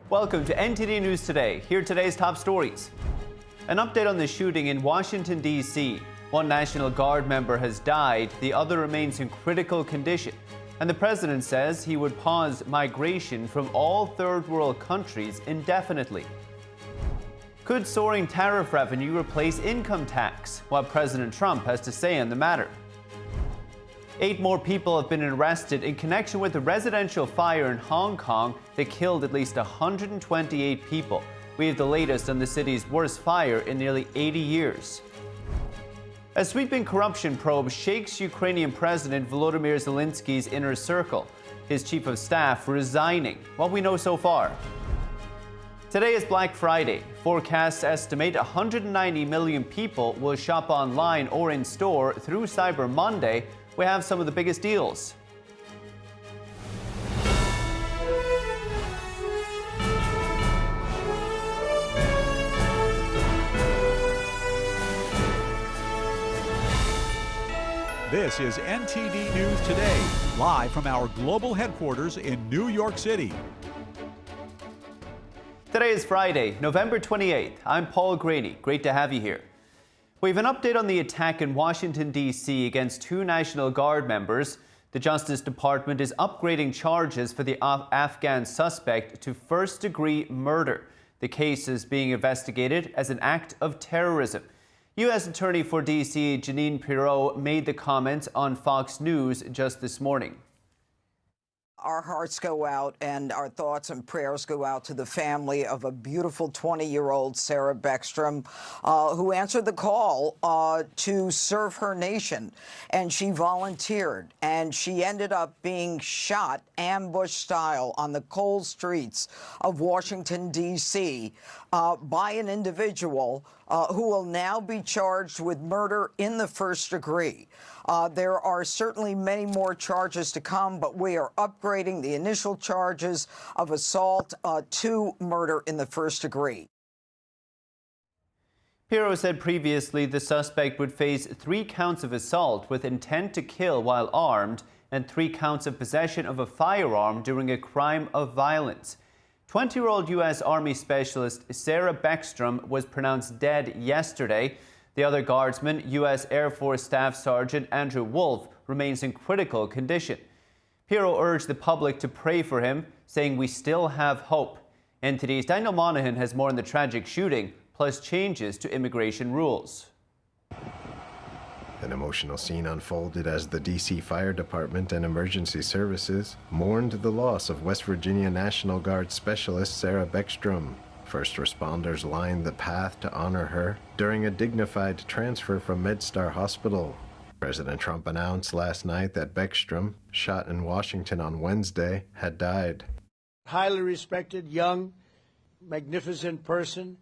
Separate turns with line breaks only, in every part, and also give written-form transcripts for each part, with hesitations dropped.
Welcome to NTD News Today. Here are today's top stories. An update on the shooting in Washington, D.C. One National Guard member has died, the other remains in critical condition. And the president says he would pause migration from all third world countries indefinitely. Could soaring tariff revenue replace income tax? What President Trump has to say on the matter. 8 more people have been arrested in connection with a residential fire in Hong Kong that killed at least 128 people. We have the latest on the city's worst fire in nearly 80 years. A sweeping corruption probe shakes Ukrainian President Volodymyr Zelenskyy's inner circle, his chief of staff resigning. What we know so far. Today is Black Friday. Forecasts estimate 190 million people will shop online or in store through Cyber Monday. We have some of the biggest deals.
This is NTD News Today, live from our global headquarters in New York City.
Today is Friday, November 28th. I'm Paul Graney. Great to have you here. We have an update on the attack in Washington, D.C. against 2 National Guard members. The Justice Department is upgrading charges for the Afghan suspect to first-degree murder. The case is being investigated as an act of terrorism. U.S. Attorney for D.C. Jeanine Pirro made the comments on Fox News just this morning.
Our hearts go out and our thoughts and prayers go out to the family of a beautiful 20-year-old Sarah Beckstrom who answered the call to serve her nation. And she volunteered, and she ended up being shot ambush style on the cold streets of Washington, D.C. By an individual who will now be charged with murder in the first degree. There are certainly many more charges to come, but we are upgrading the initial charges of assault to murder in the first degree.
Pirro said previously the suspect would face 3 counts of assault with intent to kill while armed and 3 counts of possession of a firearm during a crime of violence. 20-year-old U.S. Army Specialist Sarah Beckstrom was pronounced dead yesterday. The other guardsman, U.S. Air Force Staff Sergeant Andrew Wolf, remains in critical condition. Pirro urged the public to pray for him, saying we still have hope. NTD's Daniel Monahan has more on the tragic shooting, plus changes to immigration rules.
An emotional scene unfolded as the D.C. Fire Department and Emergency Services mourned the loss of West Virginia National Guard Specialist Sarah Beckstrom. First responders lined the path to honor her during a dignified transfer from MedStar Hospital. President Trump announced last night that Beckstrom, shot in Washington on Wednesday, had died.
Highly respected, young, magnificent person.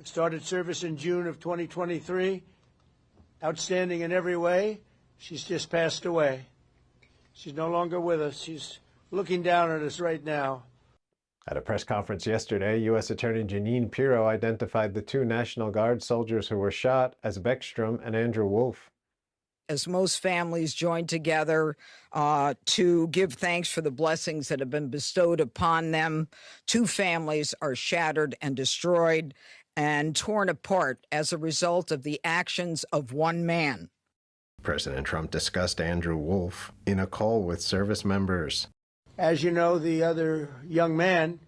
Started service in June of 2023. Outstanding in every way. She's just passed away. She's no longer with us. She's looking down at us right now.
At a press conference yesterday, U.S. Attorney Jeanine Pirro identified the 2 National Guard soldiers who were shot as Beckstrom and Andrew Wolf.
As most families join together to give thanks for the blessings that have been bestowed upon them, 2 families are shattered and destroyed and torn apart as a result of the actions of one man.
President Trump discussed Andrew Wolf in a call with service members.
As you know, the other young man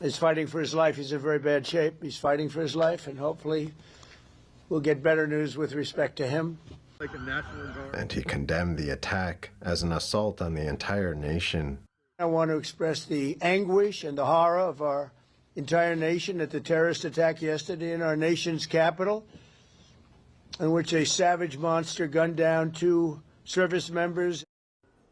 is fighting for his life. He's in very bad shape. He's fighting for his life, and hopefully we'll get better news with respect to him.
And he condemned the attack as an assault on the entire nation.
I want to express the anguish and the horror of our entire nation at the terrorist attack yesterday in our nation's capital, in which a savage monster gunned down 2 service members.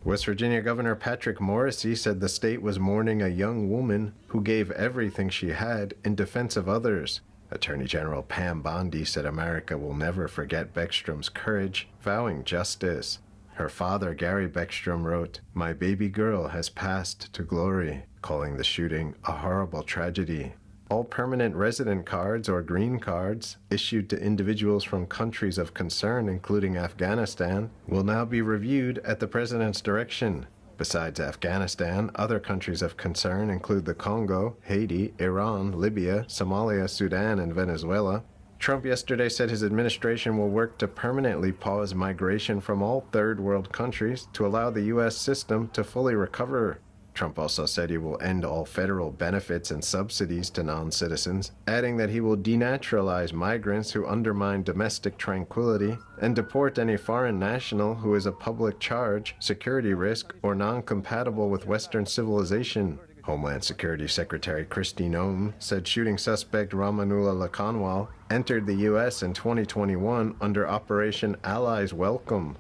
West Virginia Governor Patrick Morrisey said the state was mourning a young woman who gave everything she had in defense of others. Attorney General Pam Bondi said America will never forget Beckstrom's courage, vowing justice. Her father, Gary Beckstrom, wrote, "My baby girl has passed to glory," calling the shooting a horrible tragedy. All permanent resident cards or green cards issued to individuals from countries of concern, including Afghanistan, will now be reviewed at the president's direction. Besides Afghanistan, other countries of concern include the Congo, Haiti, Iran, Libya, Somalia, Sudan, and Venezuela. Trump yesterday said his administration will work to permanently pause migration from all third world countries to allow the U.S. system to fully recover. Trump also said he will end all federal benefits and subsidies to non-citizens, adding that he will denaturalize migrants who undermine domestic tranquility and deport any foreign national who is a public charge, security risk, or non-compatible with Western civilization. Homeland Security Secretary Kristi Noem said shooting suspect Ramanullah Lakanwal entered the U.S. in 2021 under Operation Allies Welcome.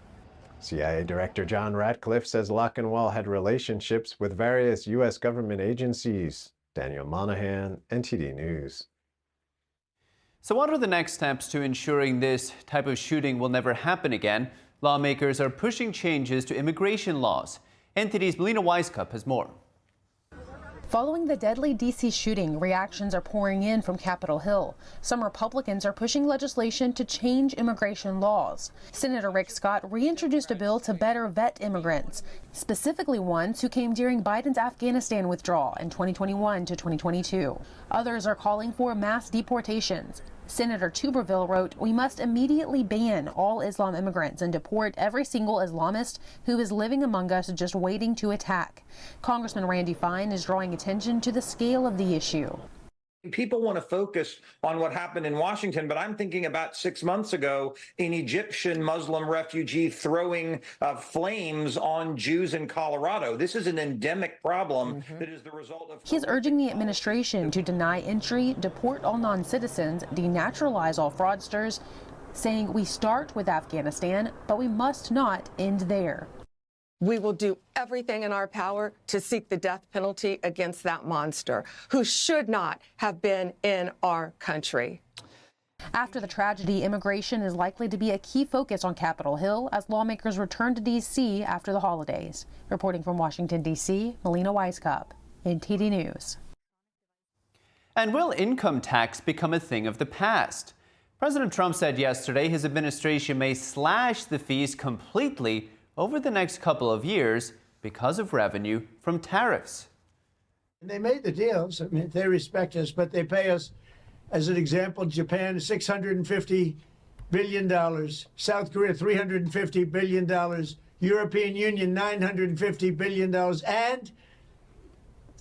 CIA Director John Ratcliffe says Lakanwal had relationships with various U.S. government agencies. Daniel Monahan, NTD News.
So what are the next steps to ensuring this type of shooting will never happen again? Lawmakers are pushing changes to immigration laws. NTD's Melina Weisskopf has more.
Following the deadly D.C. shooting, reactions are pouring in from Capitol Hill. Some Republicans are pushing legislation to change immigration laws. Senator Rick Scott reintroduced a bill to better vet immigrants, specifically ones who came during Biden's Afghanistan withdrawal in 2021 to 2022. Others are calling for mass deportations. Senator Tuberville wrote, "We must immediately ban all Islam immigrants and deport every single Islamist who is living among us just waiting to attack." Congressman Randy Fine is drawing attention to the scale of the issue.
People want to focus on what happened in Washington, but I'm thinking about 6 months ago, an Egyptian Muslim refugee throwing flames on Jews in Colorado. This is an endemic problem that is the result of...
He's urging the administration to deny entry, deport all non-citizens, denaturalize all fraudsters, saying we start with Afghanistan, but we must not end there.
We will do everything in our power to seek the death penalty against that monster who should not have been in our country.
After the tragedy, immigration is likely to be a key focus on Capitol Hill as lawmakers return to D.C. after the holidays. Reporting from Washington, D.C., Melina Weisskopf, NTD News.
And will income tax become a thing of the past? President Trump said yesterday his administration may slash the fees completely over the next couple of years because of revenue from tariffs.
And they made the deals. I mean, they respect us, but they pay us, as an example, Japan $650 billion, South Korea $350 billion, European Union $950 billion, and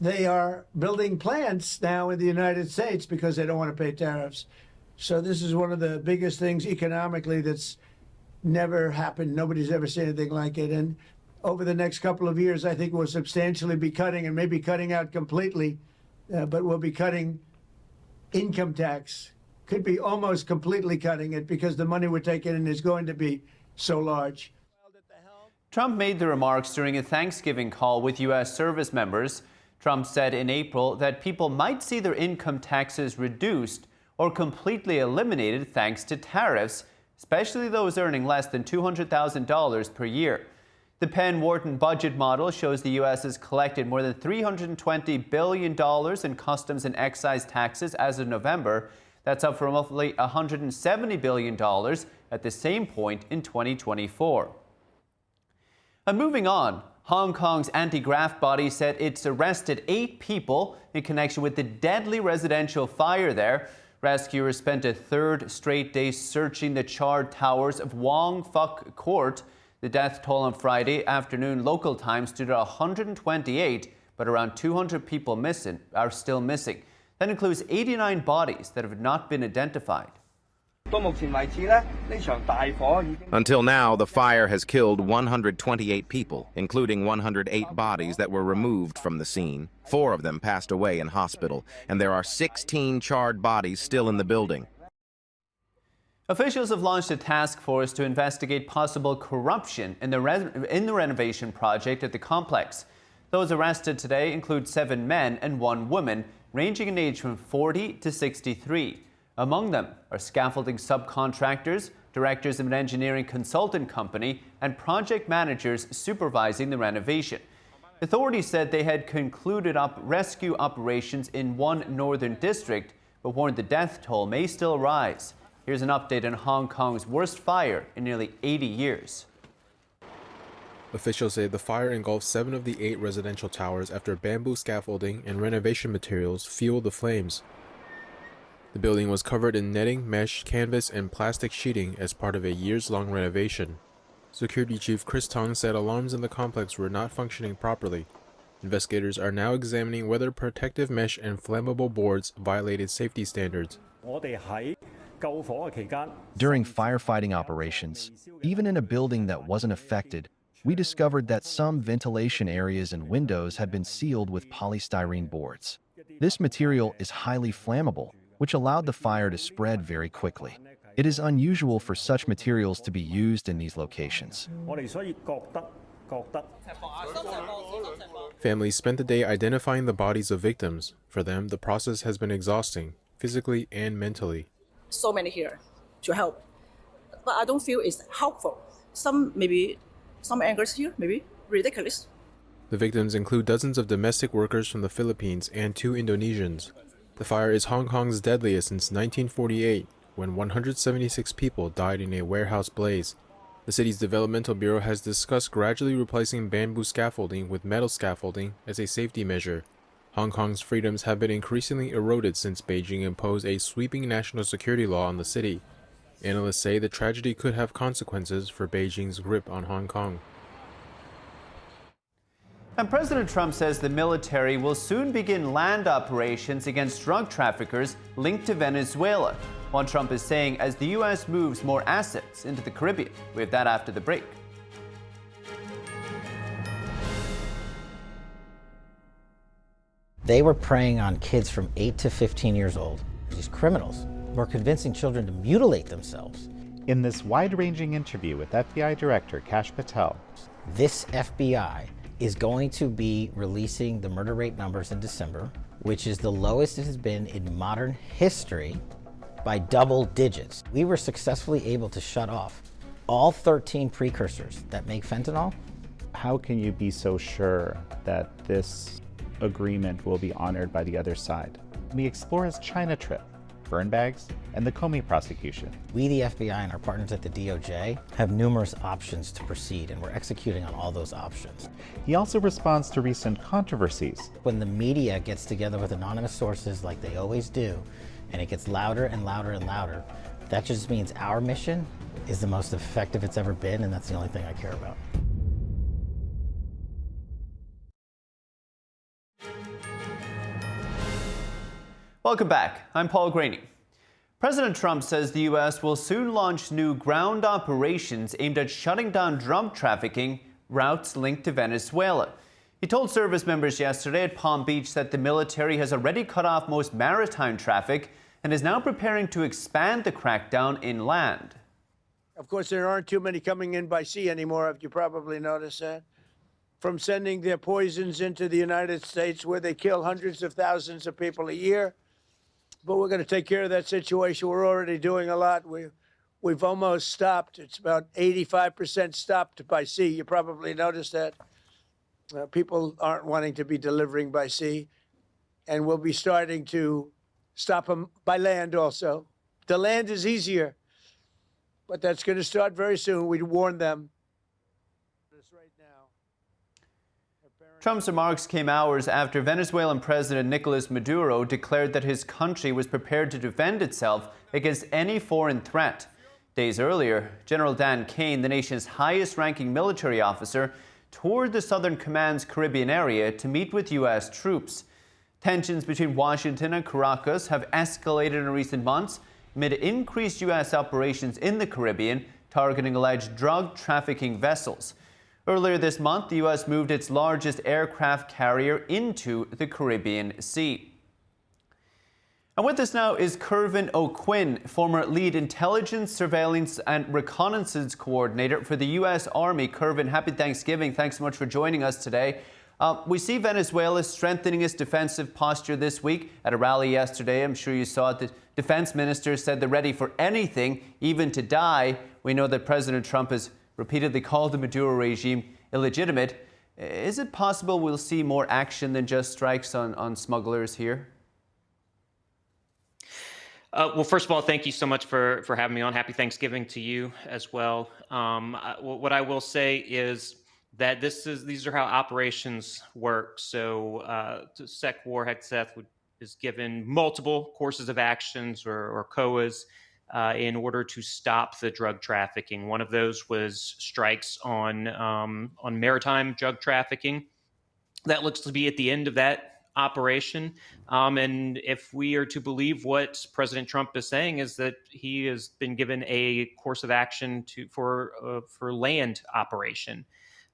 they are building plants now in the United States because they don't want to pay tariffs. So this is one of the biggest things economically that's never happened. Nobody's ever seen anything like it. And over the next couple of years, I think we'll substantially be cutting, and maybe cutting out completely, but we'll be cutting income tax. Could be almost completely cutting it because the money we're taking in is going to be so large.
Trump made the remarks during a Thanksgiving call with U.S. service members. Trump said in April that people might see their income taxes reduced or completely eliminated thanks to tariffs, especially those earning less than $200,000 per year. The Penn-Wharton budget model shows the U.S. has collected more than $320 billion in customs and excise taxes as of November. That's up from roughly $170 billion at the same point in 2024. And moving on, Hong Kong's anti-graft body said it's arrested 8 people in connection with the deadly residential fire there. Rescuers spent a third straight day searching the charred towers of Wong Fuk Court. The death toll on Friday afternoon local time stood at 128, but around 200 people are still missing. That includes 89 bodies that have not been identified.
Until now, the fire has killed 128 people, including 108 bodies that were removed from the scene. 4 of them passed away in hospital, and there are 16 charred bodies still in the building.
Officials have launched a task force to investigate possible corruption in the renovation project at the complex. Those arrested today include 7 men and 1 woman, ranging in age from 40 to 63. Among them are scaffolding subcontractors, directors of an engineering consultant company, and project managers supervising the renovation. Authorities said they had concluded rescue operations in 1 northern district, but warned the death toll may still rise. Here's an update on Hong Kong's worst fire in nearly 80 years.
Officials say the fire engulfed 7 of the 8 residential towers after bamboo scaffolding and renovation materials fueled the flames. The building was covered in netting, mesh, canvas, and plastic sheeting as part of a years-long renovation. Security Chief Chris Tong said alarms in the complex were not functioning properly. Investigators are now examining whether protective mesh and flammable boards violated safety standards.
During firefighting operations, even in a building that wasn't affected, we discovered that some ventilation areas and windows had been sealed with polystyrene boards. This material is highly flammable, which allowed the fire to spread very quickly. It is unusual for such materials to be used in these locations.
Families spent the day identifying the bodies of victims. For them, the process has been exhausting, physically and mentally.
So many here to help, but I don't feel it's helpful. Some angers here, maybe ridiculous.
The victims include dozens of domestic workers from the Philippines and 2 Indonesians. The fire is Hong Kong's deadliest since 1948, when 176 people died in a warehouse blaze. The city's developmental bureau has discussed gradually replacing bamboo scaffolding with metal scaffolding as a safety measure. Hong Kong's freedoms have been increasingly eroded since Beijing imposed a sweeping national security law on the city. Analysts say the tragedy could have consequences for Beijing's grip on Hong Kong.
And President Trump says the military will soon begin land operations against drug traffickers linked to Venezuela. What Trump is saying as the U.S. moves more assets into the Caribbean. We have that after the break.
They were preying on kids from 8 to 15 years old. These criminals were convincing children to mutilate themselves.
In this wide-ranging interview with FBI Director Kash Patel,
this FBI is going to be releasing the murder rate numbers in December, which is the lowest it has been in modern history by double digits. We were successfully able to shut off all 13 precursors that make fentanyl.
How can you be so sure that this agreement will be honored by the other side? We explore his China trip, burn bags, and the Comey prosecution.
We, the FBI, and our partners at the DOJ have numerous options to proceed, and we're executing on all those options.
He also responds to recent controversies.
When the media gets together with anonymous sources like they always do, and it gets louder and louder and louder, that just means our mission is the most effective it's ever been, and that's the only thing I care about.
Welcome back. I'm Paul Graney. President Trump says the U.S. will soon launch new ground operations aimed at shutting down drug trafficking routes linked to Venezuela. He told service members yesterday at Palm Beach that the military has already cut off most maritime traffic and is now preparing to expand the crackdown inland.
Of course, there aren't too many coming in by sea anymore, have you probably noticed that? From sending their poisons into the United States, where they kill hundreds of thousands of people a year. But we're going to take care of that situation. We're already doing a lot. We've almost stopped. It's about 85% stopped by sea. You probably noticed that. People aren't wanting to be delivering by sea. And we'll be starting to stop them by land also. The land is easier, but that's going to start very soon. We warned them.
Trump's remarks came hours after Venezuelan President Nicolas Maduro declared that his country was prepared to defend itself against any foreign threat. Days earlier, General Dan Kane, the nation's highest-ranking military officer, toured the Southern Command's Caribbean area to meet with U.S. troops. Tensions between Washington and Caracas have escalated in recent months amid increased U.S. operations in the Caribbean targeting alleged drug trafficking vessels. Earlier this month, the U.S. moved its largest aircraft carrier into the Caribbean Sea. And with us now is Kervin O'Quinn, former lead intelligence, surveillance and reconnaissance coordinator for the U.S. Army. Kervin, happy Thanksgiving. Thanks so much for joining us today. We see Venezuela strengthening its defensive posture this week. At a rally yesterday, I'm sure you saw it, the defense minister said they're ready for anything, even to die. We know that President Trump has repeatedly called the Maduro regime illegitimate. Is it possible we'll see more action than just strikes on smugglers here?
Well, first of all, thank you so much for having me on. Happy Thanksgiving to you as well. What I will say is that these are how operations work. So Sec War Hegseth is given multiple courses of actions or COAs in order to stop the drug trafficking. One of those was strikes on maritime drug trafficking. That looks to be at the end of that operation. And if we are to believe what President Trump is saying, is that he has been given a course of action for land operation.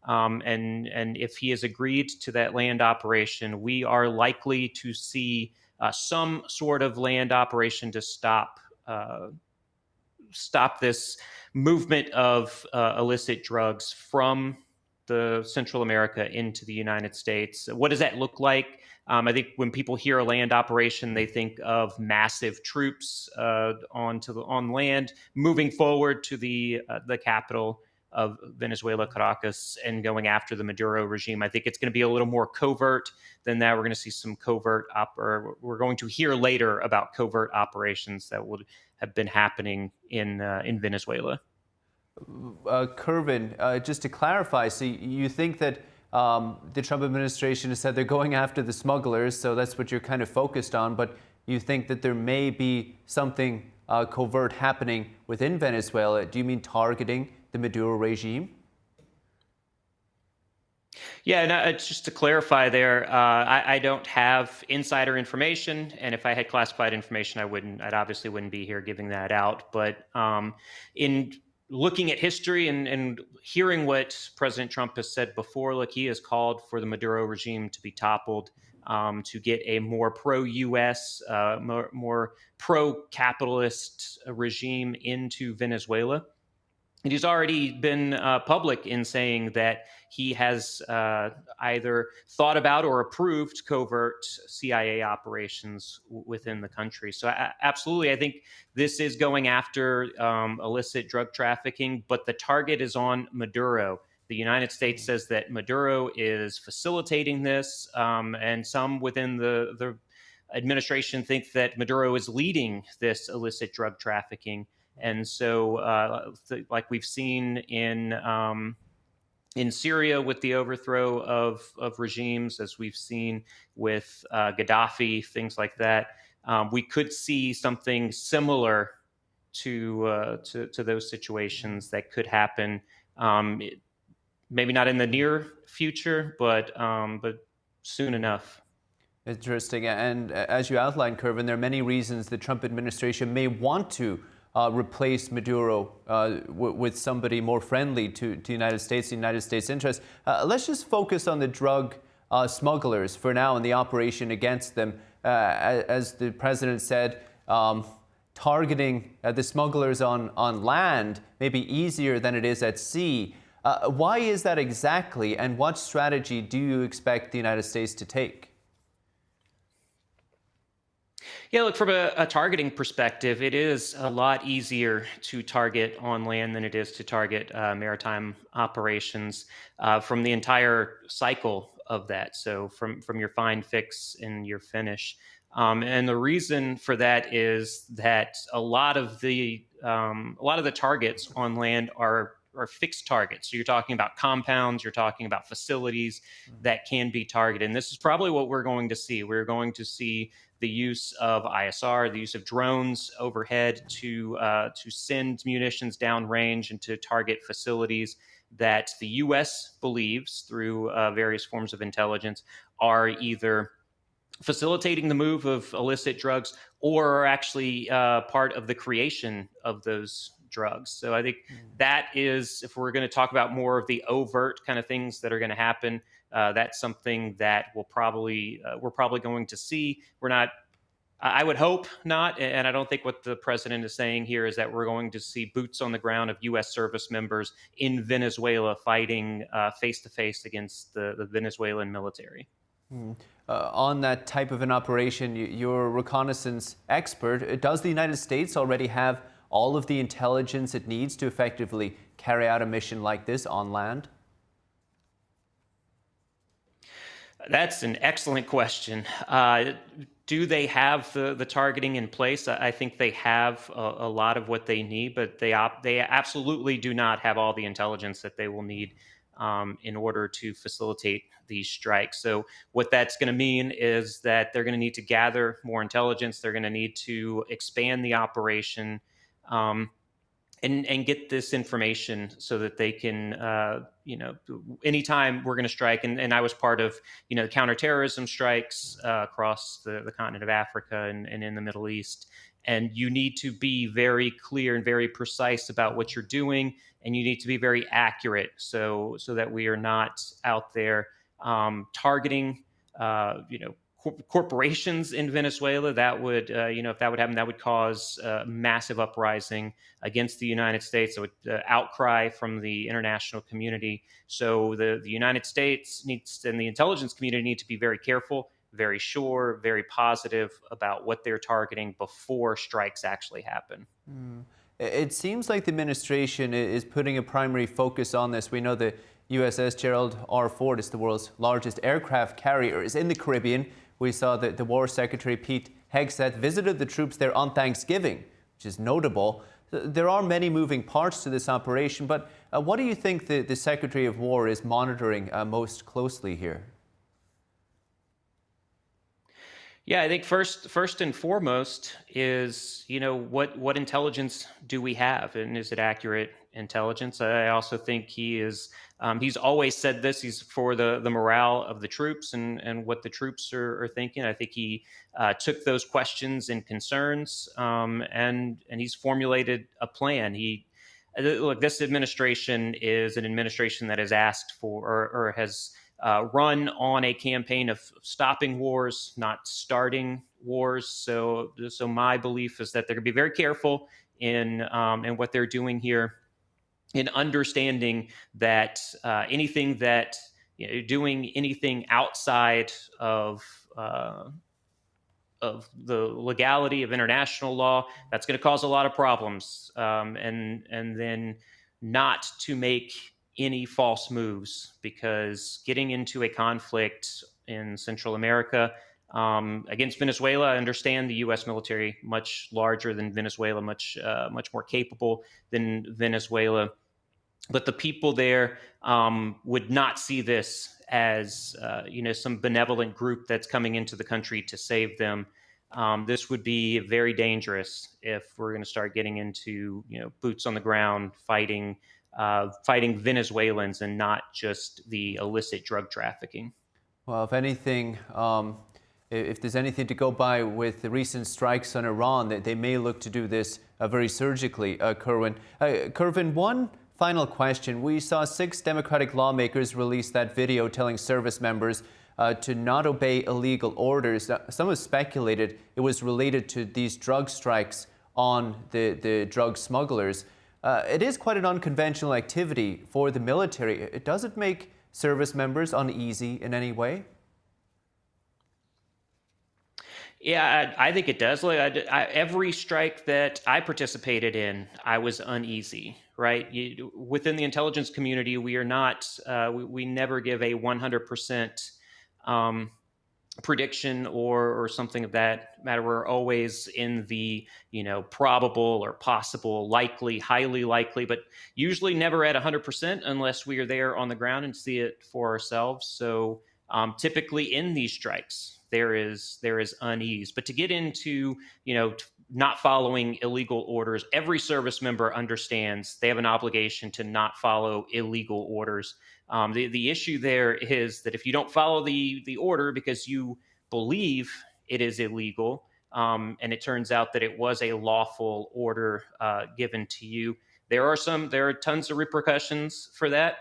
And if he has agreed to that land operation, we are likely to see some sort of land operation to stop this movement of illicit drugs from the Central America into the United States. What does that look like? I think when people hear a land operation, they think of massive troops on land moving forward to the capital of Venezuela, Caracas, and going after the Maduro regime. I think it's going to be a little more covert than that. We're going to see some we're going to hear later about covert operations that would have been happening in Venezuela.
Kervin, just to clarify, so you think that the Trump administration has said they're going after the smugglers, so that's what you're kind of focused on, but you think that there may be something covert happening within Venezuela? Do you mean targeting the Maduro regime?
Yeah, no, just to clarify there, I don't have insider information, and if I had classified information, I obviously wouldn't be here giving that out. But in looking at history and hearing what President Trump has said before, look, he has called for the Maduro regime to be toppled, to get a more pro-U.S., more pro-capitalist regime into Venezuela. And he's already been public in saying that he has either thought about or approved covert CIA operations within the country. So absolutely, I think this is going after illicit drug trafficking, but the target is on Maduro. The United States says that Maduro is facilitating this, and some within the administration think that Maduro is leading this illicit drug trafficking. And so, like we've seen in Syria with the overthrow of regimes, as we've seen with Gaddafi, things like that, we could see something similar to those situations that could happen. Maybe not in the near future, but soon enough.
Interesting. And as you outlined, Kervin, there are many reasons the Trump administration may want to replace Maduro with somebody more friendly to the United States' interests. Let's just focus on the drug smugglers for now and the operation against them. As the president said, targeting the smugglers on land may be easier than it is at sea. Why is that exactly, and what strategy do you expect the United States to take?
Yeah, look, from a targeting perspective, it is a lot easier to target on land than it is to target maritime operations from the entire cycle of that. So from your find, fix, and your finish. And the reason for that is that a lot of the targets on land are fixed targets. So you're talking about compounds, you're talking about facilities that can be targeted. And this is probably what we're going to see. We're going to see the use of ISR, the use of drones overhead to send munitions downrange and to target facilities that the U.S. believes through various forms of intelligence are either facilitating the move of illicit drugs or are actually part of the creation of those drugs. So I think that is, if we're going to talk about more of the overt kind of things that are going to happen, that's something that we're probably going to see. I would hope not, and I don't think what the president is saying here is that we're going to see boots on the ground of U.S. service members in Venezuela fighting face-to-face against the Venezuelan military.
On that type of an operation, you're a reconnaissance expert. Does the United States already have all of the intelligence it needs to effectively carry out a mission like this on land?
That's an excellent question. Do they have the targeting in place? I think they have a lot of what they need, but they absolutely do not have all the intelligence that they will need in order to facilitate these strikes. So what that's going to mean is that they're going to need to gather more intelligence. They're going to need to expand the operation and get this information so that they can, anytime we're going to strike, and I was part of, counterterrorism strikes across the continent of Africa and in the Middle East. And you need to be very clear and very precise about what you're doing, and you need to be very accurate so that we are not out there targeting, corporations in Venezuela. That would, if that would happen, that would cause massive uprising against the United States. It would outcry from the international community. So the United States needs, and the intelligence community need to be very careful, very sure, very positive about what they're targeting before strikes actually happen.
It seems like the administration is putting a primary focus on this. We know the USS Gerald R. Ford is the world's largest aircraft carrier. It's in the Caribbean. We saw that the War Secretary Pete Hegseth visited the troops there on Thanksgiving, which is notable. There are many moving parts to this operation, but what do you think the Secretary of War is monitoring most closely here?
Yeah, I think first and foremost is, what intelligence do we have, and is it accurate intelligence? I also think he's always said this. He's for the morale of the troops and what the troops are thinking. I think he took those questions and concerns, and he's formulated a plan. Look, this administration is an administration that has asked for or has run on a campaign of stopping wars, not starting wars. So my belief is that they're going to be very careful in what they're doing here, in understanding that anything that doing anything outside of the legality of international law, that's going to cause a lot of problems, and then not to make any false moves, because getting into a conflict in Central America against Venezuela, I understand the U.S. military much larger than Venezuela, much more capable than Venezuela, but the people there would not see this as some benevolent group that's coming into the country to save them. This would be very dangerous if we're going to start getting into boots on the ground fighting Venezuelans and not just the illicit drug trafficking.
Well, if anything, if there's anything to go by with the recent strikes on Iran, they may look to do this very surgically, Kerwin. Kerwin, one final question. We saw 6 Democratic lawmakers release that video telling service members to not obey illegal orders. Some have speculated it was related to these drug strikes on the drug smugglers. It is quite an unconventional activity for the military. Does it make service members uneasy in any way?
Yeah, I think it does. Look, every strike that I participated in, I was uneasy, right? Within the intelligence community, we are not, we never give a 100% prediction or something of that matter. We're always in the, probable or possible, likely, highly likely, but usually never at 100% unless we are there on the ground and see it for ourselves. So typically in these strikes, there is unease. But to get into, not following illegal orders, every service member understands they have an obligation to not follow illegal orders. The issue there is that if you don't follow the order because you believe it is illegal, and it turns out that it was a lawful order given to you, there are tons of repercussions for that.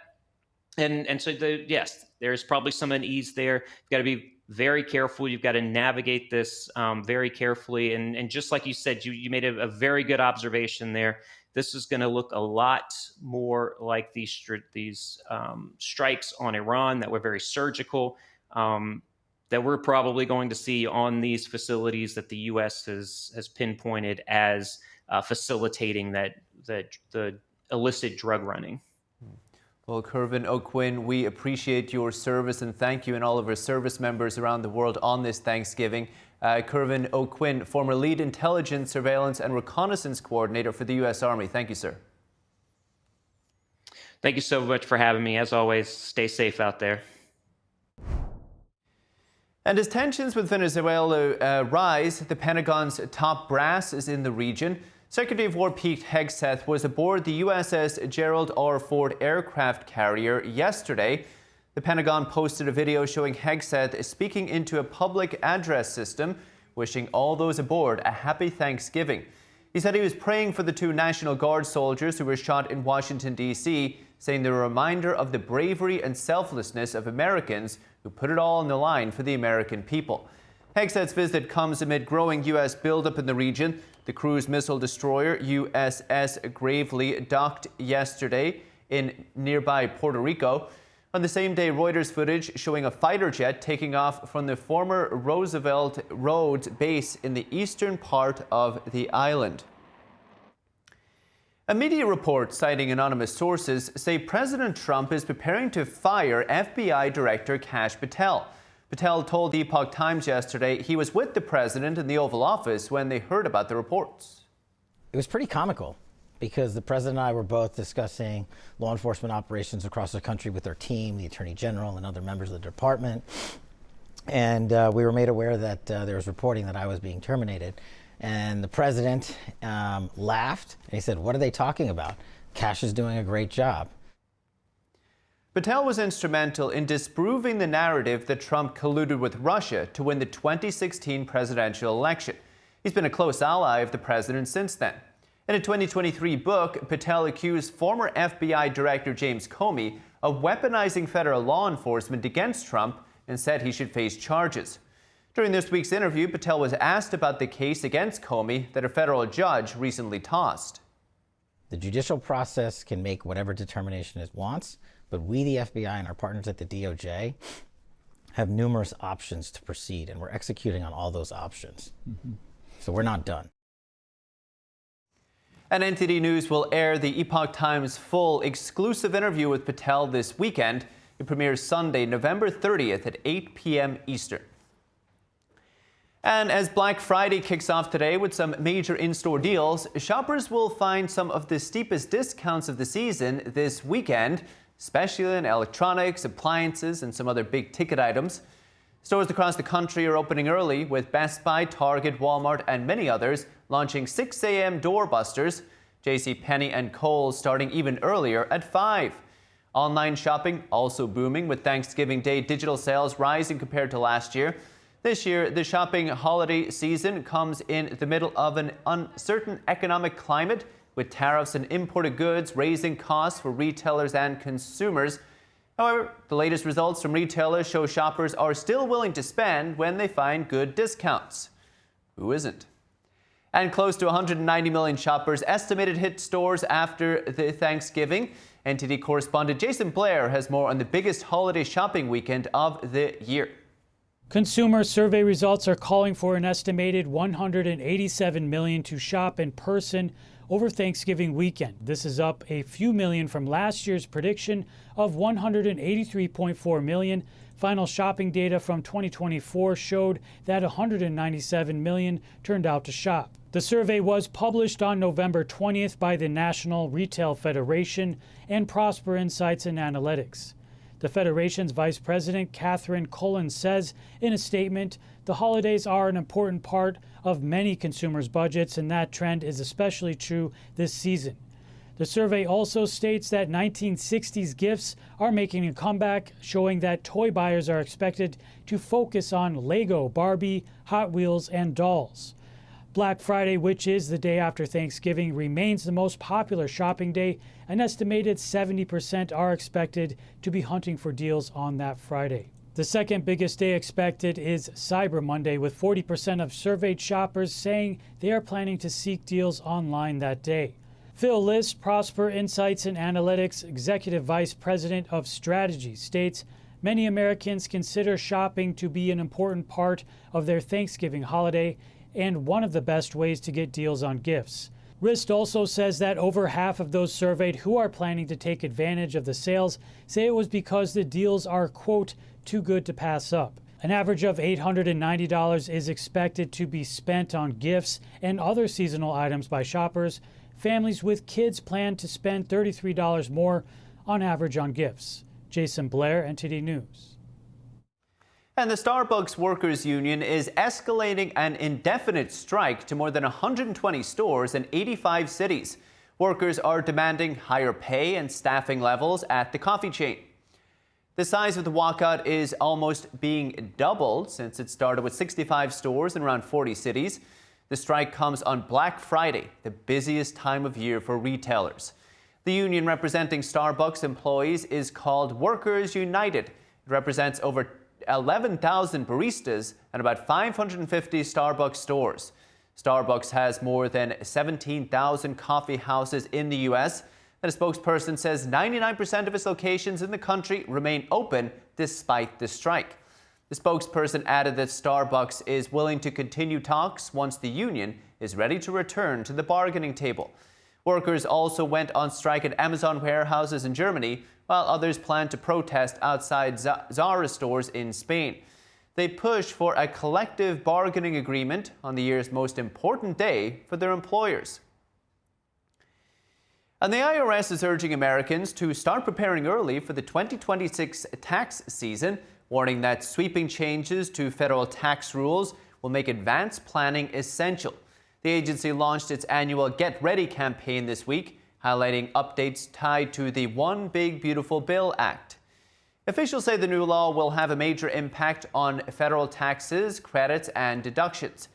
And so yes, there's probably some unease there. You've got to be very careful. You've got to navigate this very carefully. And just like you said, you made a very good observation there. This is going to look a lot more like these strikes on Iran that were very surgical, that we're probably going to see on these facilities that the U.S. has pinpointed as facilitating the illicit drug running.
Well, Kerwin O'Quinn, we appreciate your service and thank you and all of our service members around the world on this Thanksgiving. Kerwin O'Quinn, former lead intelligence, surveillance and reconnaissance coordinator for the U.S. Army. Thank you, sir.
Thank you so much for having me. As always, stay safe out there.
And as tensions with Venezuela rise, the Pentagon's top brass is in the region. Secretary of War Pete Hegseth was aboard the USS Gerald R. Ford aircraft carrier yesterday. The Pentagon posted a video showing Hegseth speaking into a public address system, wishing all those aboard a happy Thanksgiving. He said he was praying for the 2 National Guard soldiers who were shot in Washington, D.C., saying they're a reminder of the bravery and selflessness of Americans who put it all on the line for the American people. Hegseth's visit comes amid growing U.S. buildup in the region. The cruise missile destroyer USS Gravely docked yesterday in nearby Puerto Rico. On the same day, Reuters footage showing a fighter jet taking off from the former Roosevelt Roads base in the eastern part of the island. A media report citing anonymous sources say President Trump is preparing to fire FBI Director Kash Patel. Patel told the Epoch Times yesterday he was with the president in the Oval Office when they heard about the reports.
It was pretty comical because the president and I were both discussing law enforcement operations across the country with our team, the Attorney General and other members of the department. And we were made aware that there was reporting that I was being terminated. And the president laughed and he said, "What are they talking about? Kash is doing a great job."
Patel was instrumental in disproving the narrative that Trump colluded with Russia to win the 2016 presidential election. He's been a close ally of the president since then. In a 2023 book, Patel accused former FBI Director James Comey of weaponizing federal law enforcement against Trump and said he should face charges. During this week's interview, Patel was asked about the case against Comey that a federal judge recently tossed.
The judicial process can make whatever determination it wants, but we, the FBI, and our partners at the DOJ have numerous options to proceed, and we're executing on all those options. So we're not done.
And NTD News will air the Epoch Times full exclusive interview with Patel this weekend. It premieres Sunday, November 30th at 8 p.m. Eastern. And as Black Friday kicks off today with some major in-store deals, shoppers will find some of the steepest discounts of the season this weekend, especially in electronics, appliances, and some other big-ticket items. Stores across the country are opening early, with Best Buy, Target, Walmart, and many others launching 6 a.m. doorbusters. JCPenney and Kohl's starting even earlier at 5. Online shopping also booming, with Thanksgiving Day digital sales rising compared to last year. This year, the shopping holiday season comes in the middle of an uncertain economic climate, with tariffs and imported goods raising costs for retailers and consumers. However, the latest results from retailers show shoppers are still willing to spend when they find good discounts. Who isn't? And close to 190 million shoppers estimated hit stores after the Thanksgiving. NTD correspondent Jason Blair has more on the biggest holiday shopping weekend of the year.
Consumer survey results are calling for an estimated 187 million to shop in person over Thanksgiving weekend. This is up a few million from last year's prediction of 183.4 million. Final shopping data from 2024 showed that 197 million turned out to shop. The survey was published on November 20th by the National Retail Federation and Prosper Insights and Analytics. The Federation's Vice President, Catherine Cullen, says in a statement, the holidays are an important part of many consumers' budgets, and that trend is especially true this season. The survey also states that 1960s gifts are making a comeback, showing that toy buyers are expected to focus on Lego, Barbie, Hot Wheels, and dolls. Black Friday, which is the day after Thanksgiving, remains the most popular shopping day. An estimated 70% are expected to be hunting for deals on that Friday. The second biggest day expected is Cyber Monday, with 40% of surveyed shoppers saying they are planning to seek deals online that day. Phil List, Prosper Insights and Analytics Executive Vice President of Strategy, states many Americans consider shopping to be an important part of their Thanksgiving holiday and one of the best ways to get deals on gifts. Rist also says that over half of those surveyed who are planning to take advantage of the sales say it was because the deals are, quote, too good to pass up. An average of $890 is expected to be spent on gifts and other seasonal items by shoppers. Families with kids plan to spend $33 more on average on gifts. Jason Blair, NTD News.
And the Starbucks Workers Union is escalating an indefinite strike to more than 120 stores in 85 cities. Workers are demanding higher pay and staffing levels at the coffee chain. The size of the walkout is almost being doubled since it started with 65 stores in around 40 cities. The strike comes on Black Friday, the busiest time of year for retailers. The union representing Starbucks employees is called Workers United. It represents over 11,000 baristas and about 550 Starbucks stores. Starbucks has more than 17,000 coffee houses in the U.S., and a spokesperson says 99% of its locations in the country remain open despite the strike. The spokesperson added that Starbucks is willing to continue talks once the union is ready to return to the bargaining table. Workers also went on strike at Amazon warehouses in Germany, while others plan to protest outside Zara stores in Spain. They push for a collective bargaining agreement on the year's most important day for their employers. And the IRS is urging Americans to start preparing early for the 2026 tax season, warning that sweeping changes to federal tax rules will make advanced planning essential. The agency launched its annual Get Ready campaign this week, highlighting updates tied to the One Big Beautiful Bill Act. Officials say the new law will have a major impact on federal taxes, credits, and deductions.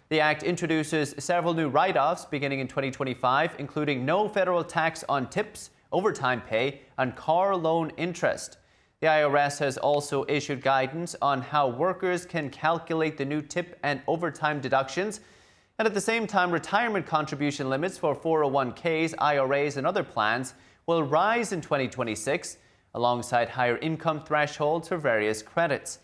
The act introduces several new write-offs beginning in 2025, including no federal tax on tips, overtime pay, and car loan interest. The IRS has also issued guidance on how workers can calculate the new tip and overtime deductions. And at the same time, retirement contribution limits for 401ks, IRAs, and other plans will rise in 2026, alongside higher income thresholds for various credits.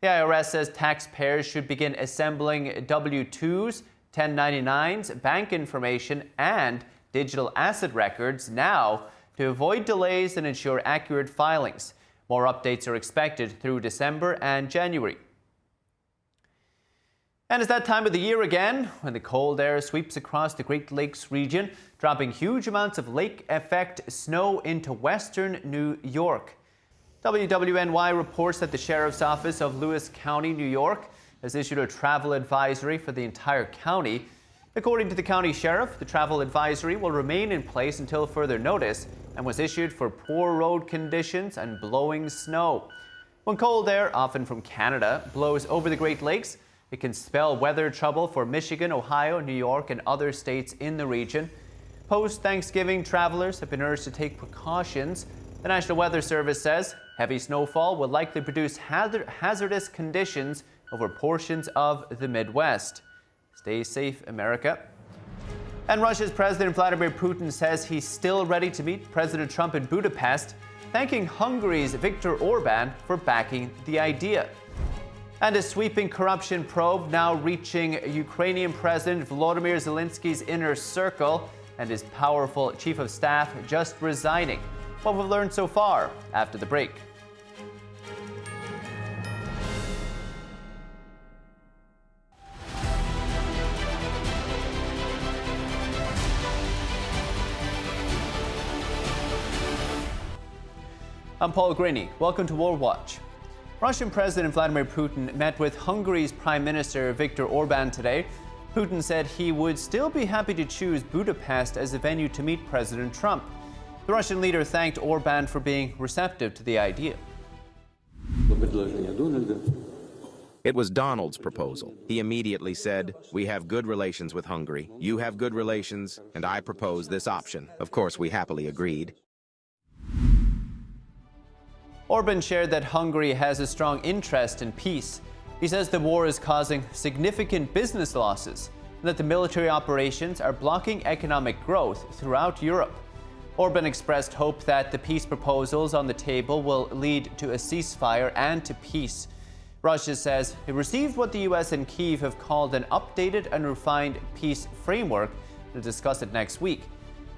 The IRS says taxpayers should begin assembling W-2s, 1099s, bank information, and digital asset records now to avoid delays and ensure accurate filings. More updates are expected through December and January. And it's that time of the year again when the cold air sweeps across the Great Lakes region, dropping huge amounts of lake effect snow into western New York. WWNY reports that the Sheriff's Office of Lewis County, New York, has issued a travel advisory for the entire county. According to the county sheriff, the travel advisory will remain in place until further notice and was issued for poor road conditions and blowing snow. When cold air, often from Canada, blows over the Great Lakes, it can spell weather trouble for Michigan, Ohio, New York, and other states in the region. Post-Thanksgiving, travelers have been urged to take precautions. The National Weather Service says heavy snowfall will likely produce hazardous conditions over portions of the Midwest. Stay safe, America. And Russia's President Vladimir Putin says he's still ready to meet President Trump in Budapest, thanking Hungary's Viktor Orban for backing the idea. And a sweeping corruption probe now reaching Ukrainian President Volodymyr Zelenskyy's inner circle and his powerful chief of staff just resigning. What we've learned so far after the break. I'm Paul Grini. Welcome to World Watch. Russian President Vladimir Putin met with Hungary's Prime Minister Viktor Orban today. Putin said he would still be happy to choose Budapest as a venue to meet President Trump. The Russian leader thanked Orban for being receptive to the idea.
It was Donald's proposal. He immediately said, "We have good relations with Hungary, you have good relations, and I propose this option." Of course, we happily agreed.
Orban shared that Hungary has a strong interest in peace. He says the war is causing significant business losses and that the military operations are blocking economic growth throughout Europe. Orban expressed hope that the peace proposals on the table will lead to a ceasefire and to peace. Russia says it received what the U.S. and Kyiv have called an updated and refined peace framework to discuss it next week.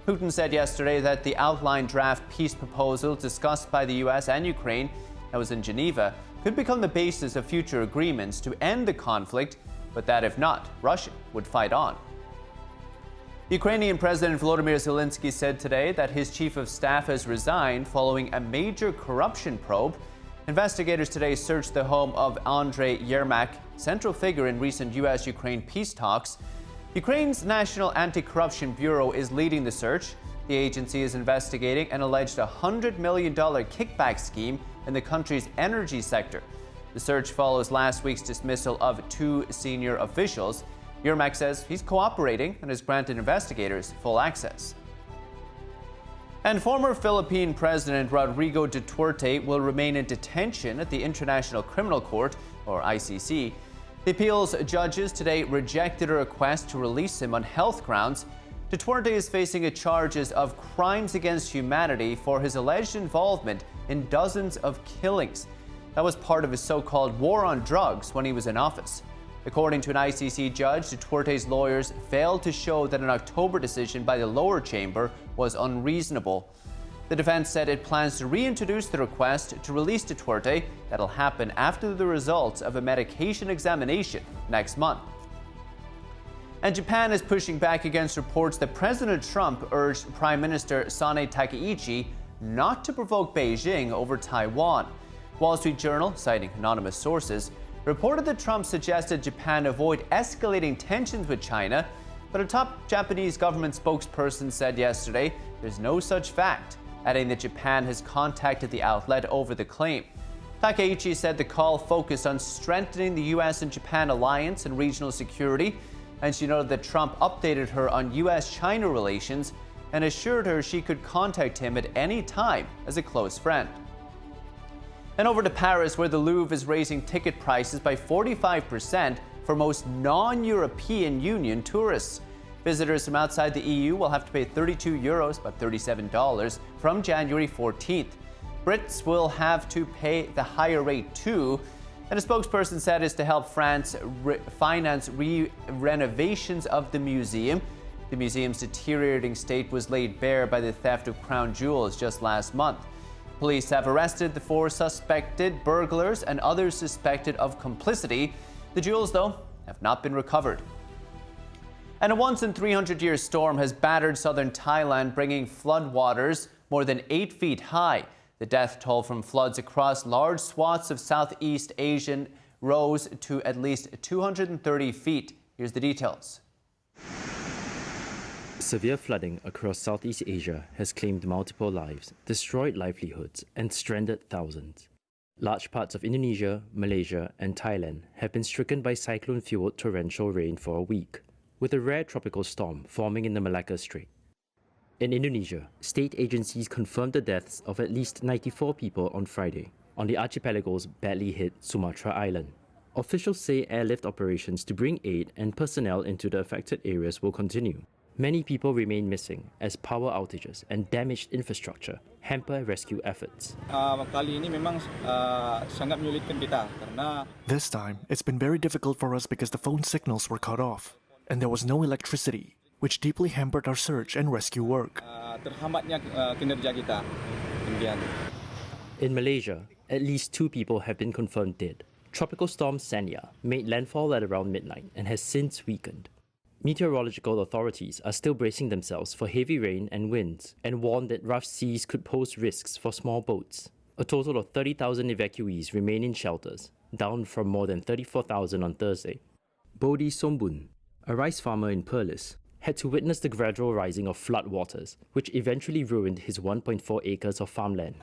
Putin said yesterday that the outlined draft peace proposal discussed by the U.S. and Ukraine that was in Geneva could become the basis of future agreements to end the conflict, but that if not, Russia would fight on. Ukrainian President Volodymyr Zelenskiy said today that his chief of staff has resigned following a major corruption probe. Investigators today searched the home of Andrei Yermak, central figure in recent U.S.-Ukraine peace talks. Ukraine's National Anti-Corruption Bureau is leading the search. The agency is investigating an alleged $100 million kickback scheme in the country's energy sector. The search follows last week's dismissal of 2 senior officials. Yermak says he's cooperating and has granted investigators full access. And former Philippine President Rodrigo Duterte will remain in detention at the International Criminal Court, or ICC. The appeals judges today rejected a request to release him on health grounds. Duterte is facing charges of crimes against humanity for his alleged involvement in dozens of killings. That was part of his so-called war on drugs when he was in office. According to an ICC judge, Duterte's lawyers failed to show that an October decision by the lower chamber was unreasonable. The defense said it plans to reintroduce the request to release Duterte. That'll happen after the results of a medication examination next month. And Japan is pushing back against reports that President Trump urged Prime Minister Sanae Takaichi not to provoke Beijing over Taiwan. Wall Street Journal, citing anonymous sources, reported that Trump suggested Japan avoid escalating tensions with China, but a top Japanese government spokesperson said yesterday there's no such fact, adding that Japan has contacted the outlet over the claim. Takaichi said the call focused on strengthening the U.S. and Japan alliance and regional security, and she noted that Trump updated her on U.S.-China relations and assured her she could contact him at any time as a close friend. And over to Paris, where the Louvre is raising ticket prices by 45% for most non-European Union tourists. Visitors from outside the EU will have to pay €32, about $37, from January 14th. Brits will have to pay the higher rate too, and a spokesperson said it's to help France finance renovations of the museum. The museum's deteriorating state was laid bare by the theft of crown jewels just last month. Police have arrested the 4 suspected burglars and others suspected of complicity. The jewels, though, have not been recovered. And a once-in-300-year storm has battered southern Thailand, bringing floodwaters more than 8 feet high. The death toll from floods across large swaths of Southeast Asia rose to at least 230 feet. Here's the details.
Severe flooding across Southeast Asia has claimed multiple lives, destroyed livelihoods, and stranded thousands. Large parts of Indonesia, Malaysia, and Thailand have been stricken by cyclone-fueled torrential rain for a week, with a rare tropical storm forming in the Malacca Strait. In Indonesia, state agencies confirmed the deaths of at least 94 people on Friday on the archipelago's badly hit Sumatra Island. Officials say airlift operations to bring aid and personnel into the affected areas will continue. Many people remain missing as power outages and damaged infrastructure hamper rescue efforts.
This time, it's been very difficult for us because the phone signals were cut off, and there was no electricity, which deeply hampered our search and rescue work.
In Malaysia, at least 2 people have been confirmed dead. Tropical storm Sanya made landfall at around midnight and has since weakened. Meteorological authorities are still bracing themselves for heavy rain and winds and warn that rough seas could pose risks for small boats. A total of 30,000 evacuees remain in shelters, down from more than 34,000 on Thursday. Bodhi Sombun, a rice farmer in Perlis, had to witness the gradual rising of floodwaters, which eventually ruined his 1.4 acres of farmland.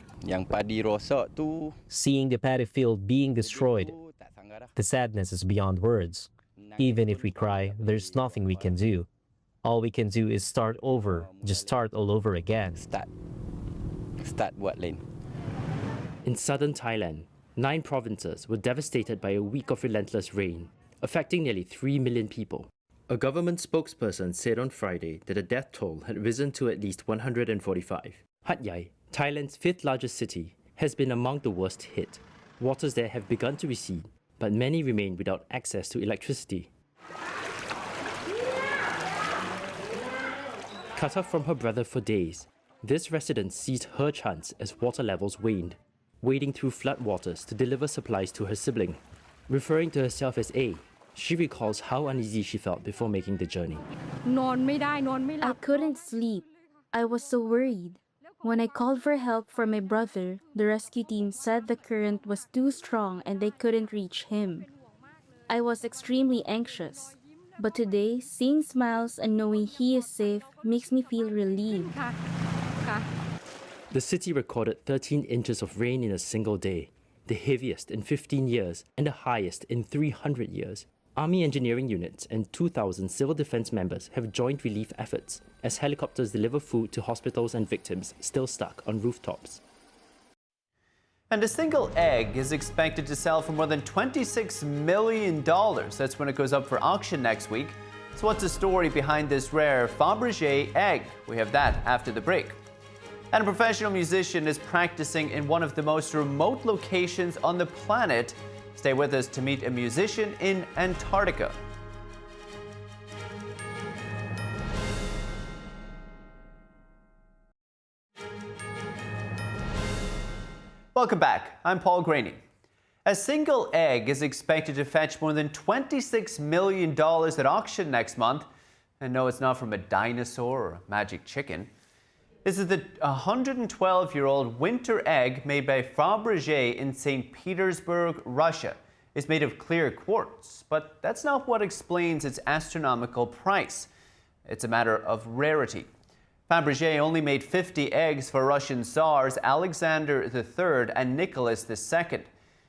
Seeing the paddy field being destroyed, the sadness is beyond words. Even if we cry, there's nothing we can do. All we can do is start over, just start all over again.
In southern Thailand, 9 provinces were devastated by a week of relentless rain, affecting nearly 3 million people. A government spokesperson said on Friday that the death toll had risen to at least 145. Hat Yai, Thailand's 5th largest city, has been among the worst hit. Waters there have begun to recede, but many remain without access to electricity. Cut off from her brother for days, this resident seized her chance as water levels waned, wading through floodwaters to deliver supplies to her sibling. Referring to herself as A, She recalls how uneasy she felt before making the journey.
I couldn't sleep. I was so worried. When I called for help from my brother, the rescue team said the current was too strong and they couldn't reach him. I was extremely anxious. But today, seeing smiles and knowing he is safe makes me feel relieved.
The city recorded 13 inches of rain in a single day, the heaviest in 15 years and the highest in 300 years. Army engineering units and 2,000 civil defense members have joined relief efforts as helicopters deliver food to hospitals and victims still stuck on rooftops.
And a single egg is expected to sell for more than $26 million. That's when it goes up for auction next week. So what's the story behind this rare Faberge egg? We have that after the break. And a professional musician is practicing in one of the most remote locations on the planet. Stay with us to meet a musician in Antarctica. Welcome back. I'm Paul Graney. A single egg is expected to fetch more than $26 million at auction next month. And no, it's not from a dinosaur or a magic chicken. This is the 112-year-old winter egg made by Faberge in St. Petersburg, Russia. It's made of clear quartz, but that's not what explains its astronomical price. It's a matter of rarity. Faberge only made 50 eggs for Russian Tsars Alexander III and Nicholas II.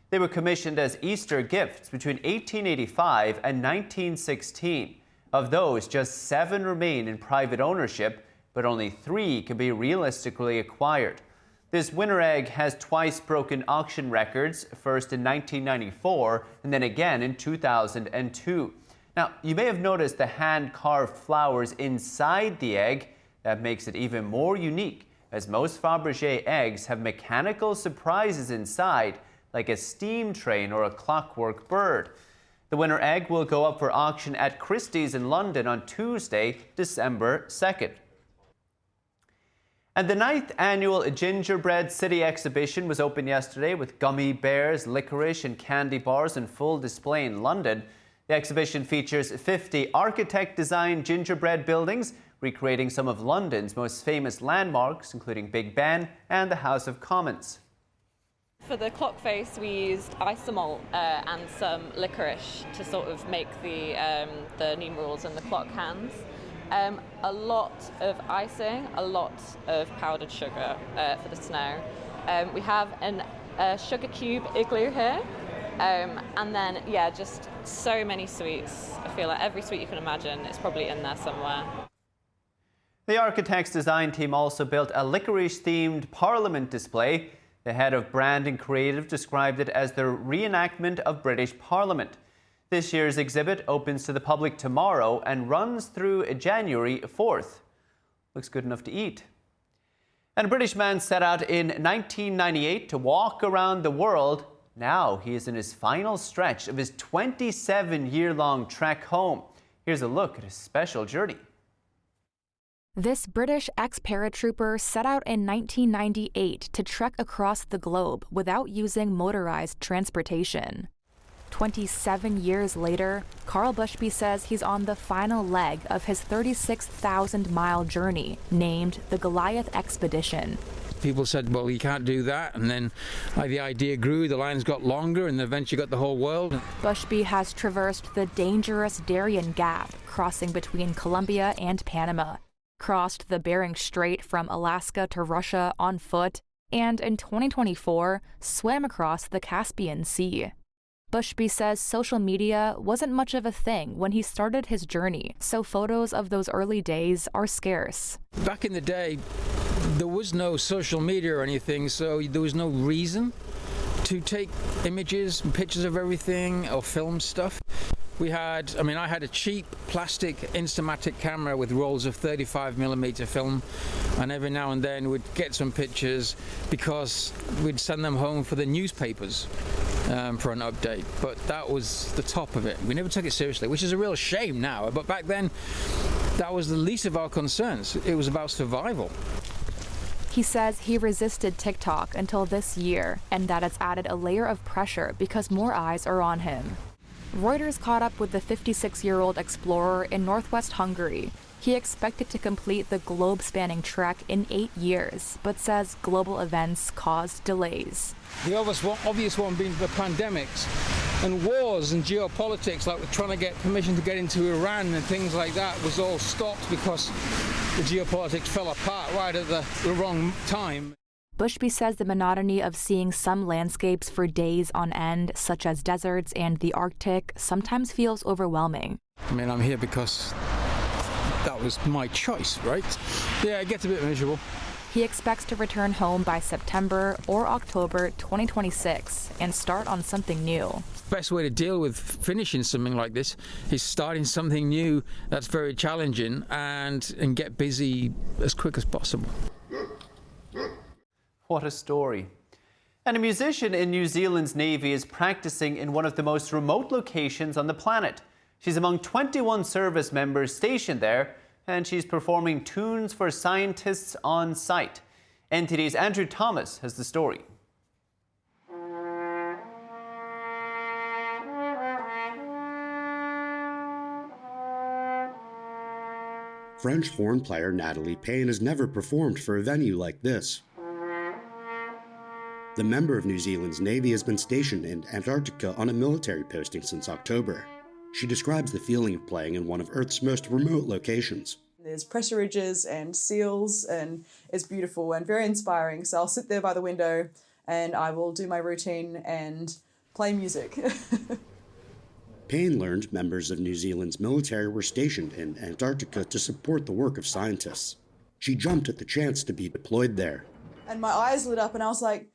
They were commissioned as Easter gifts between 1885 and 1916. Of those, just 7 remain in private ownership, but only 3 can be realistically acquired. This winter egg has twice broken auction records, first in 1994 and then again in 2002. Now, you may have noticed the hand-carved flowers inside the egg. That makes it even more unique, as most Faberge eggs have mechanical surprises inside, like a steam train or a clockwork bird. The winter egg will go up for auction at Christie's in London on Tuesday, December 2nd. And the 9th annual Gingerbread City exhibition was open yesterday with gummy bears, licorice and candy bars on full display in London. The exhibition features 50 architect-designed gingerbread buildings, recreating some of London's most famous landmarks, including Big Ben and the House of Commons.
For the clock face, we used isomalt and some licorice to sort of make the numerals and the clock hands. A lot of icing, a lot of powdered sugar for the snow. We have a sugar cube igloo here. And then, yeah, just so many sweets. I feel like every sweet you can imagine is probably in there somewhere.
The architect's design team also built a licorice-themed Parliament display. The head of brand and creative described it as the reenactment of British Parliament. This year's exhibit opens to the public tomorrow and runs through January 4th. Looks good enough to eat. And a British man set out in 1998 to walk around the world. Now he is in his final stretch of his 27-year-long trek home. Here's a look at his special journey.
This British ex-paratrooper set out in 1998 to trek across the globe without using motorized transportation. 27 years later, Carl Bushby says he's on the final leg of his 36,000-mile journey, named the Goliath Expedition.
People said, well, you can't do that, and then the idea grew, the lines got longer, and eventually got the whole world.
Bushby has traversed the dangerous Darien Gap, crossing between Colombia and Panama, crossed the Bering Strait from Alaska to Russia on foot, and in 2024, swam across the Caspian Sea. Bushby says social media wasn't much of a thing when he started his journey, so photos of those early days are scarce.
Back in the day, there was no social media or anything, so there was no reason to take images and pictures of everything or film stuff. I had a cheap plastic Instamatic camera with rolls of 35mm film, and every now and then we'd get some pictures because we'd send them home for the newspapers for an update. But that was the top of it. We never took it seriously, which is a real shame now. But back then, that was the least of our concerns. It was about survival.
He says he resisted TikTok until this year, and that it's added a layer of pressure because more eyes are on him. Reuters caught up with the 56-year-old explorer in northwest Hungary. He expected to complete the globe-spanning trek in 8 years, but says global events caused delays.
The obvious one being the pandemics and wars and geopolitics, like we're trying to get permission to get into Iran and things like that, was all stopped because the geopolitics fell apart right at the wrong time.
Bushby says the monotony of seeing some landscapes for days on end, such as deserts and the Arctic, sometimes feels overwhelming.
I mean, I'm here because that was my choice, right? Yeah, it gets a bit miserable.
He expects to return home by September or October 2026 and start on something new.
Best way to deal with finishing something like this is starting something new that's very challenging and get busy as quick as possible.
What a story. And a musician in New Zealand's Navy is practicing in one of the most remote locations on the planet. She's among 21 service members stationed there, and she's performing tunes for scientists on site. NTD's Andrew Thomas has the story.
French horn player Natalie Payne has never performed for a venue like this. The member of New Zealand's Navy has been stationed in Antarctica on a military posting since October. She describes the feeling of playing in one of Earth's most remote locations.
There's pressure ridges and seals, and it's beautiful and very inspiring. So I'll sit there by the window and I will do my routine and play music.
Payne learned members of New Zealand's military were stationed in Antarctica to support the work of scientists. She jumped at the chance to be deployed there.
And my eyes lit up and I was like,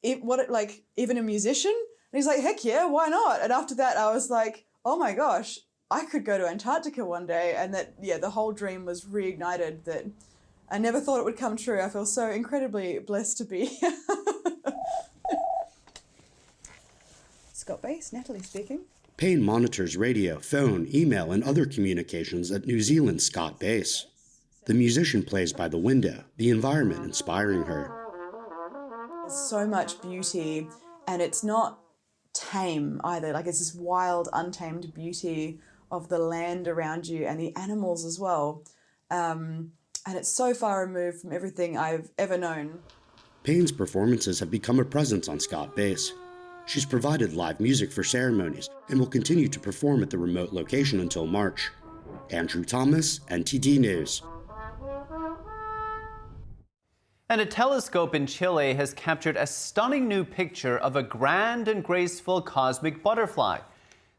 even a musician? And he's like, heck yeah, why not? And after that, I was like, oh my gosh, I could go to Antarctica one day. And that, the whole dream was reignited. That I never thought it would come true. I feel so incredibly blessed to be here. Scott Base, Natalie speaking.
Payne monitors radio, phone, email, and other communications at New Zealand's Scott Base. The musician plays by the window, the environment inspiring her.
There's so much beauty, and it's not tame either. Like, it's this wild, untamed beauty of the land around you and the animals as well. And it's so far removed from everything I've ever known.
Payne's performances have become a presence on Scott Base. She's provided live music for ceremonies and will continue to perform at the remote location until March. Andrew Thomas, NTD News.
And a telescope in Chile has captured a stunning new picture of a grand and graceful cosmic butterfly.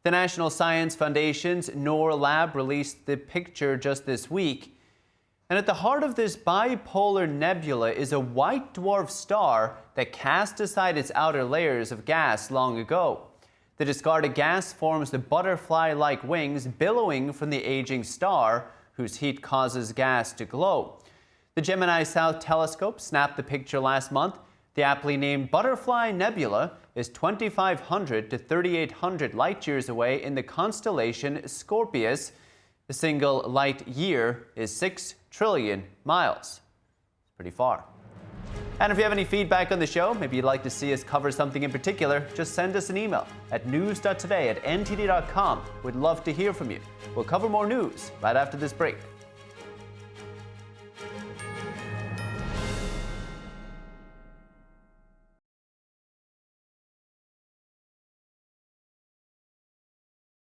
The National Science Foundation's NOR lab released the picture just this week. And at the heart of this bipolar nebula is a white dwarf star that cast aside its outer layers of gas long ago. The discarded gas forms the butterfly-like wings billowing from the aging star, whose heat causes gas to glow. The Gemini South telescope snapped the picture last month. The aptly named Butterfly Nebula is 2,500 to 3,800 light years away in the constellation Scorpius. The single light year is 6 trillion miles. Pretty far. And if you have any feedback on the show, maybe you'd like to see us cover something in particular, just send us an email at news.today@ntd.com. We'd love to hear from you. We'll cover more news right after this break.